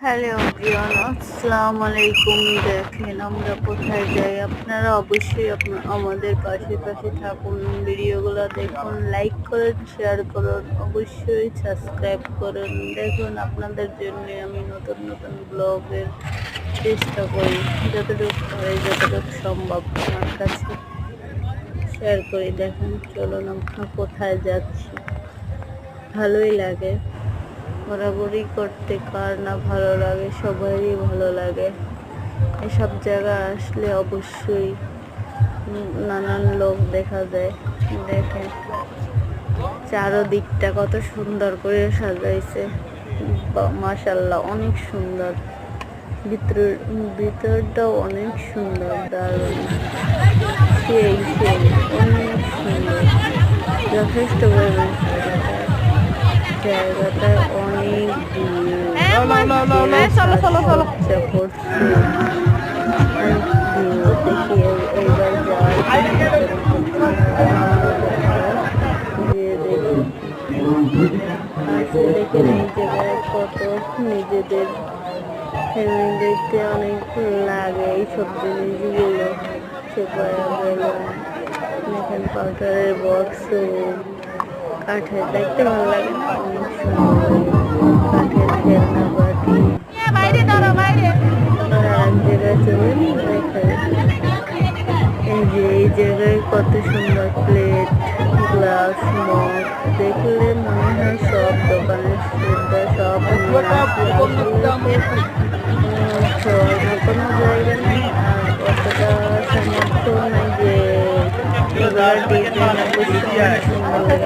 Hello everyone, আসসালামু আলাইকুম। দেখেন আমরা কোথায় যাই, আপনারা অবশ্যই আমাদের পাশে পাশে থাকুন, ভিডিওগুলো দেখুন, লাইক করুন, শেয়ার করুন, অবশ্যই সাবস্ক্রাইব করুন। দেখুন আপনাদের জন্য আমি নতুন নতুন ব্লগের চেষ্টা করি, যতটুকু হয় যতটুকু সম্ভব আমার কাছে শেয়ার করি। দেখুন চলুন আমরা কোথায় যাচ্ছি। ভালোই লাগে ঘোরাঘুরি করতে, কার না ভালো লাগে, সবারই ভালো লাগে। এসব জায়গা আসলে অবশ্যই নানান লোক দেখা যায়। দেখেন চারদিকটা কত সুন্দর করে সাজাইছে, মাশাআল্লাহ অনেক সুন্দর। ভিতরটাও অনেক সুন্দর, দারুণ, সেই অনেক সুন্দর, যথেষ্ট পরিমাণ জায়গাটায় অনেক দেখে এই জায়গায় কত নিজেদের দেখতে অনেক লাগে এইসব জিনিসগুলো। এখানে পাউডারের বক্স, কাঠের দেখতে ভালো লাগে না, অনেক সুন্দর কাঠের খেলনা বাটি। আর এক জায়গায় চলুন এই জায়গায় কত সুন্দর প্লেট, গ্লাস, মগ, দেখলে মনে হয় সব দোকানের সুবিধা সব কোনো জায়গা নেই। আর অতটা সামর্থ্য নেই যে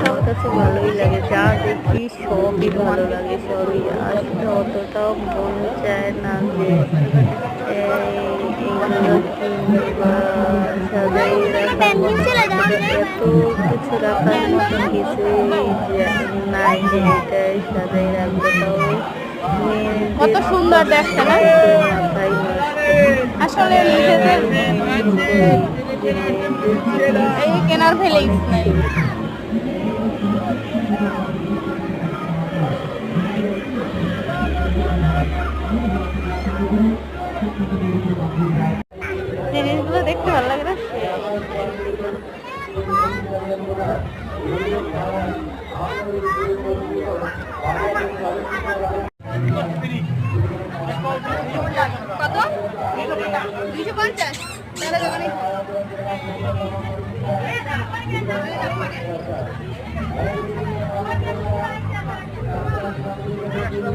আমার কাছে ভালোই লাগে, যা দেখি সবই ভালো লাগে, সবই আসতে অতটাও মন চায় না যে এইগুলো কিনবে বা সাজাই রাখা, এত কিছু রাখার মতন কিছুই নাই যে এটাই সাজাই রাখবো। তাও কত সুন্দর দেখতে না, আসলে নিজেদের এই কেনার ফেলেই নাই। জিনিসগুলো দেখতে ভালো লাগে না। কত? 250।